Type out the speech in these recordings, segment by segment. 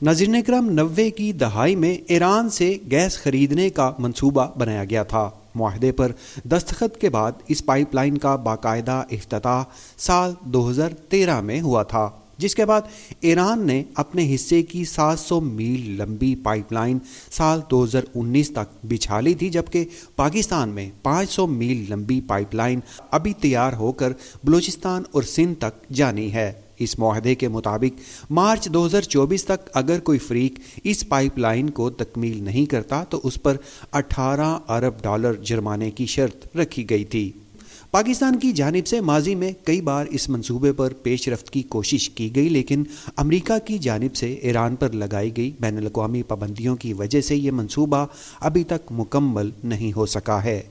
नाज़रीन इकराम, 90 की दहाई में ईरान से गैस खरीदने का मंसूबा बनाया गया था। मुआहदे पर दस्तखत के बाद इस पाइपलाइन का बाकायदा इफ्तिताह साल 2013 में हुआ था, जिसके बाद ईरान ने अपने हिस्से की 700 मील लंबी पाइपलाइन साल 2019 तक बिछा ली थी, जबकि पाकिस्तान में 500 मील लंबी पाइपलाइन अभी तैयार होकर बलूचिस्तान और सिंध तक जानी है। इस मुआहदे के मुताबिक मार्च 2024 तक अगर कोई फरीक इस पाइपलाइन को तकमील नहीं करता तो उस पर 18 अरब डॉलर जुर्माने की शर्त रखी गई थी। पाकिस्तान की जानिब से माजी में कई बार इस मंसूबे पर पेशरफ्त की कोशिश की गई, लेकिन अमेरिका की जानिब से ईरान पर लगाई गई बैनुल-अक़वामी पाबंदियों की वजह से ये मंसूबा अभी तक मुकम्मल नहीं हो सका है।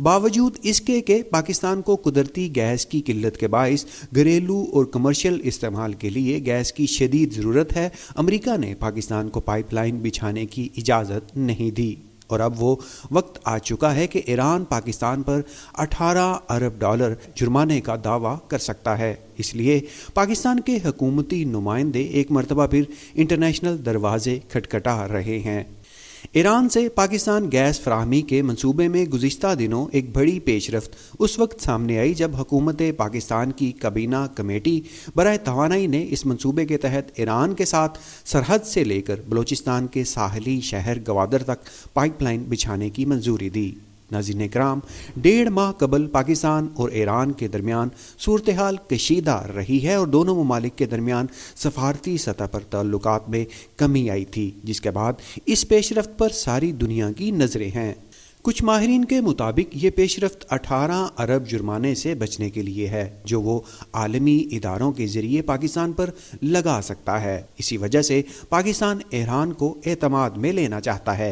बावजूद इसके कि पाकिस्तान को कुदरती गैस की किल्लत के बाइस घरेलू और कमर्शियल इस्तेमाल के लिए गैस की शदीद ज़रूरत है, अमेरिका ने पाकिस्तान को पाइपलाइन बिछाने की इजाज़त नहीं दी। और अब वो वक्त आ चुका है कि ईरान पाकिस्तान पर 18 अरब डॉलर जुर्माने का दावा कर सकता है। इसलिए पाकिस्तान के हुकूमती नुमाइंदे एक मरतबा फिर इंटरनेशनल दरवाजे खटखटा रहे हैं। ईरान से पाकिस्तान गैस फराहमी के मंसूबे में गुज़िश्ता दिनों एक बड़ी पेशरफ्त उस वक्त सामने आई जब हुकूमत पाकिस्तान की काबीना कमेटी बराए तवानाई ने इस मंसूबे के तहत ईरान के साथ सरहद से लेकर बलूचिस्तान के साहली शहर गवादर तक पाइपलाइन बिछाने की मंजूरी दी। नाज़रीन इकराम, 1.5 माह कबल पाकिस्तान और ईरान के दरमियान सूरत हाल कशीदा रही है और दोनों ममालिक के दरमियान सफारती सतह पर ताल्लुकात में कमी आई थी, जिसके बाद इस पेशरफ्त पर सारी दुनिया की नज़रें हैं। कुछ माहिरीन के मुताबिक ये पेशरफ्त 18 अरब जुर्माने से बचने के लिए है, जो वो आलमी इदारों के ज़रिए पाकिस्तान पर लगा सकता है। इसी वजह से पाकिस्तान ईरान को एतमाद में लेना चाहता है।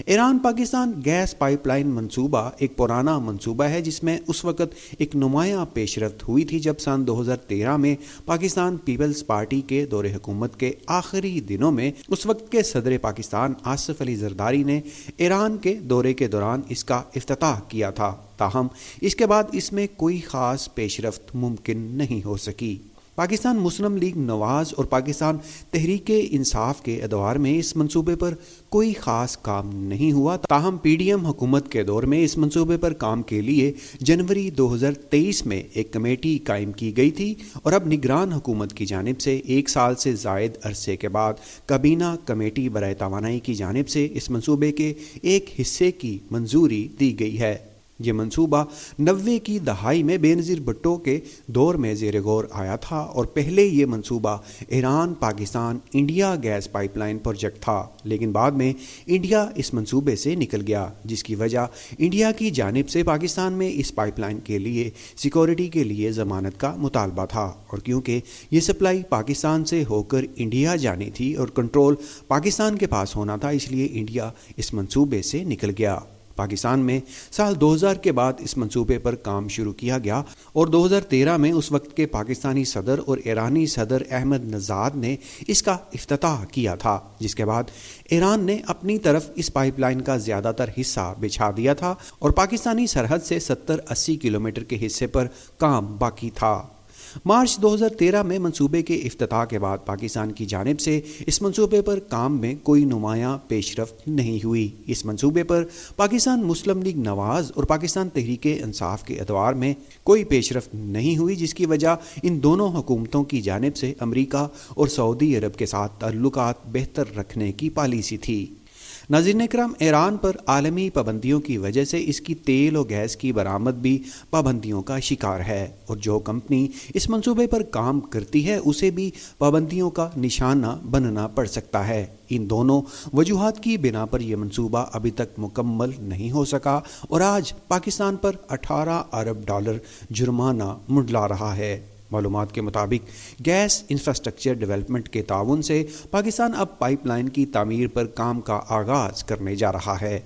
ईरान पाकिस्तान गैस पाइपलाइन मंसूबा एक पुराना मंसूबा है, जिसमें उस वक़्त एक नुमायां पेशरफ्त हुई थी जब सन 2013 में पाकिस्तान पीपल्स पार्टी के दौरे हुकूमत के आखिरी दिनों में उस वक्त के सदर पाकिस्तान आसिफ अली जरदारी ने ईरान के दौरे के दौरान इसका इफ्तिताह किया था। ताहम इसके बाद इसमें कोई ख़ास पेशरफ्त मुमकिन नहीं हो सकी। पाकिस्तान मुस्लिम लीग नवाज़ और पाकिस्तान तहरीके इंसाफ के अदवार में इस मंसूबे पर कोई ख़ास काम नहीं हुआ। ताहम PDM हुकूमत के दौर में इस मंसूबे पर काम के लिए जनवरी 2023 में एक कमेटी कायम की गई थी और अब निगरान हुकूमत की जानिब से 1 साल से ज़ायद अरसे के बाद काबीना कमेटी बराए तवानाई की जानिब से इस मंसूबे के एक हिस्से की मंजूरी दी गई है। ये मंसूबा 90 की दहाई में बेनज़ीर भुट्टो के दौर में ज़ेर गौर आया था और पहले ये मंसूबा Iran Pakistan India gas pipeline project था, लेकिन बाद में इंडिया इस मंसूबे से निकल गया, जिसकी वजह इंडिया की जानिब से पाकिस्तान में इस पाइपलाइन के लिए सिक्योरिटी के लिए ज़मानत का मुतालबा था। और क्योंकि ये सप्लाई पाकिस्तान से होकर इंडिया जानी थी और कंट्रोल पाकिस्तान के पास होना था, इसलिए इंडिया इस मंसूबे से निकल गया। पाकिस्तान में साल 2000 के बाद इस मंसूबे पर काम शुरू किया गया और 2013 में उस वक्त के पाकिस्तानी सदर और ईरानी सदर अहमद नजाद ने इसका इफ्तिताह किया था, जिसके बाद ईरान ने अपनी तरफ इस पाइपलाइन का ज़्यादातर हिस्सा बिछा दिया था और पाकिस्तानी सरहद से 70-80 किलोमीटर के हिस्से पर काम बाकी था। मार्च 2013 में मंसूबे के इफ्तिताह के बाद पाकिस्तान की जानिब से इस मंसूबे पर काम में कोई नुमायां पेशरफ्त नहीं हुई। इस मंसूबे पर पाकिस्तान मुस्लिम लीग नवाज़ और पाकिस्तान तहरीके इंसाफ के अदवार में कोई पेशरफ्त नहीं हुई, जिसकी वजह इन दोनों हुकूमतों की जानिब से अमेरिका और सऊदी अरब के साथ ताल्लुकात बेहतर रखने की पॉलिसी थी। नाज़रीन इकराम, ईरान पर आलमी पाबंदियों की वजह से इसकी तेल और गैस की बरामद भी पाबंदियों का शिकार है और जो कंपनी इस मंसूबे पर काम करती है उसे भी पाबंदियों का निशाना बनना पड़ सकता है। इन दोनों वजूहात की बिना पर यह मंसूबा अभी तक मुकम्मल नहीं हो सका और आज पाकिस्तान पर 18 अरब डॉलर जुर्माना मुंडला रहा है। मालूमात के मुताबिक गैस इंफ्रास्ट्रक्चर डेवलपमेंट के ताउन से पाकिस्तान अब पाइपलाइन की तामीर पर काम का आगाज़ करने जा रहा है।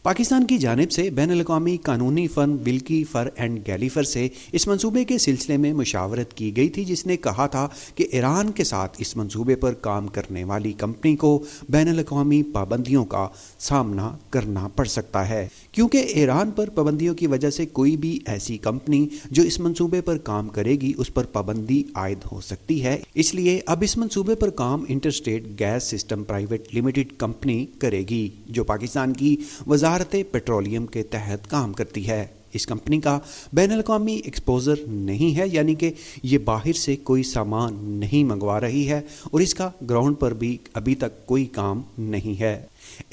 पाकिस्तान की जानिब से बैनुल-अक़वामी कानूनी फर्म विल्की फर एंड गैलीफर से इस मंसूबे के सिलसिले में मुशावरत की गई थी, जिसने कहा था कि ईरान के साथ इस मंसूबे पर काम करने वाली कंपनी को बैनुल-अक़वामी पाबंदियों का सामना करना पड़ सकता है, क्योंकि ईरान पर पाबंदियों की वजह से कोई भी ऐसी कंपनी जो इस मंसूबे पर काम करेगी उस पर पाबंदी आयद हो सकती है। इसलिए अब इस मंसूबे पर काम interstate gas system private limited company करेगी, जो पाकिस्तान की वज़ारत पेट्रोलियम के तहत काम करती है। इस कंपनी का बैनुल-अक़वामी एक्सपोजर नहीं है, यानी कि ये बाहर से कोई सामान नहीं मंगवा रही है और इसका ग्राउंड पर भी अभी तक कोई काम नहीं है।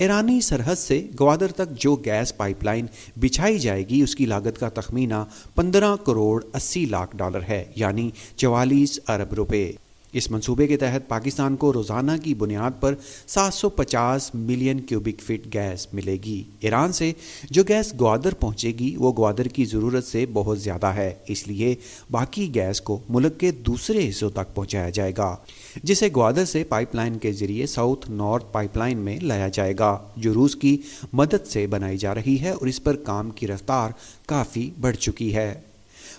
ईरानी सरहद से ग्वादर तक जो गैस पाइपलाइन बिछाई जाएगी उसकी लागत का तखमीना 15 करोड़ 80 लाख डॉलर है, यानी 44 अरब रुपए। इस मंसूबे के तहत पाकिस्तान को रोज़ाना की बुनियाद पर 750 मिलियन क्यूबिक फीट गैस मिलेगी। ईरान से जो गैस ग्वादर पहुंचेगी वो ग्वादर की ज़रूरत से बहुत ज़्यादा है, इसलिए बाकी गैस को मुल्क के दूसरे हिस्सों तक पहुंचाया जाएगा, जिसे ग्वादर से पाइपलाइन के ज़रिए साउथ नॉर्थ पाइपलाइन में लाया जाएगा, जो रूस की मदद से बनाई जा रही है और इस पर काम की रफ्तार काफ़ी बढ़ चुकी है।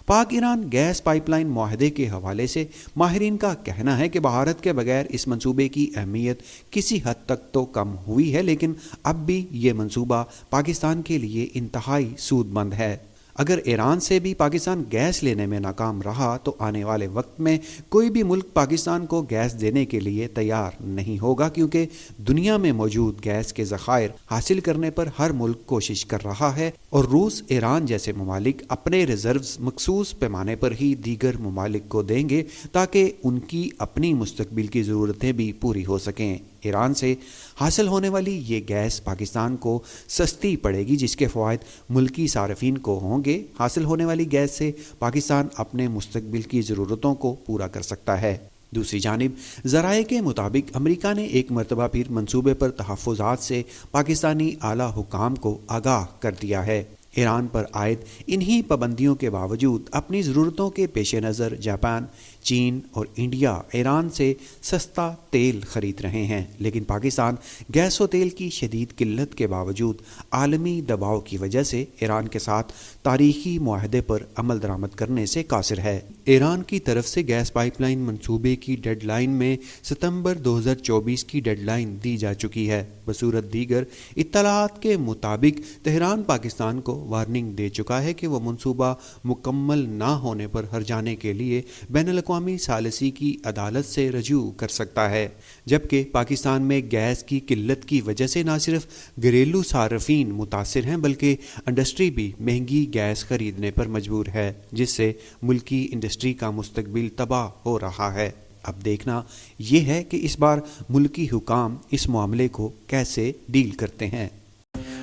पाक ईरान गैस पाइपलाइन मुआहदे के हवाले से माहिरीन का कहना है कि भारत के बगैर इस मंसूबे की अहमियत किसी हद तक तो कम हुई है, लेकिन अब भी ये मंसूबा पाकिस्तान के लिए इंतहाई सूदमंद है। अगर ईरान से भी पाकिस्तान गैस लेने में नाकाम रहा तो आने वाले वक्त में कोई भी मुल्क पाकिस्तान को गैस देने के लिए तैयार नहीं होगा, क्योंकि दुनिया में मौजूद गैस के ज़खायर हासिल करने पर हर मुल्क कोशिश कर रहा है और रूस, ईरान जैसे ममालिक अपने रिजर्व्स मखसूस पैमाने पर ही दीगर ममालिक को देंगे ताकि उनकी अपनी मुस्तकबिल की ज़रूरतें भी पूरी हो सकें। ईरान से हासिल होने वाली ये गैस पाकिस्तान को सस्ती पड़ेगी, जिसके फ़वाइद मुल्की सार्फिन को होंगे। हासिल होने वाली गैस से पाकिस्तान अपने मुस्तकबिल की ज़रूरतों को पूरा कर सकता है। दूसरी जानिब ज़राए के मुताबिक अमेरिका ने एक मरतबा फिर मंसूबे पर तहफ़्फ़ुज़ात से पाकिस्तानी आला हुकाम को आगाह कर दिया है। ईरान पर आयद इन्हीं पाबंदियों के बावजूद अपनी ज़रूरतों के पेश नज़र जापान, चीन और इंडिया ईरान से सस्ता तेल ख़रीद रहे हैं, लेकिन पाकिस्तान गैस और तेल की शदीद किल्लत के बावजूद आलमी दबाव की वजह से ईरान के साथ तारीखी मुआहदे पर अमल दरामद करने से कासिर है। ईरान की तरफ से गैस पाइपलाइन मंसूबे की डेडलाइन में सितंबर 2024 की डेडलाइन दी जा चुकी है। बसूरत दीगर इत्तलाआत के मुताबिक तेहरान पाकिस्तान को वार्निंग दे चुका है कि वह मंसूबा मुकम्मल ना होने पर हर्जाने के लिए बैनुल-अक़वामी सालिसी की अदालत से रजू कर सकता है, जबकि पाकिस्तान में गैस की किल्लत की वजह से न सिर्फ घरेलू सार्फिन मुतासिर हैं बल्कि इंडस्ट्री भी महंगी गैस खरीदने पर मजबूर है, जिससे मुल्की इंडस्ट्री का मुस्तकबिल तबाह हो रहा है। अब देखना यह है कि इस बार मुल्की हुकाम इस मामले को कैसे डील करते हैं।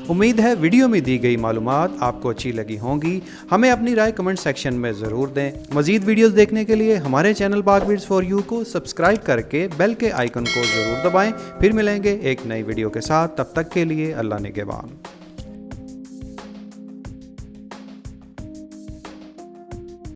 उम्मीद है वीडियो में दी गई मालूमात आपको अच्छी लगी होंगी। हमें अपनी राय कमेंट सेक्शन में ज़रूर दें। मज़ीद वीडियोस देखने के लिए हमारे चैनल पाक बीट्स फॉर यू को सब्सक्राइब करके बेल के आइकन को ज़रूर दबाएं। फिर मिलेंगे एक नई वीडियो के साथ, तब तक के लिए अल्लाह निगहबान।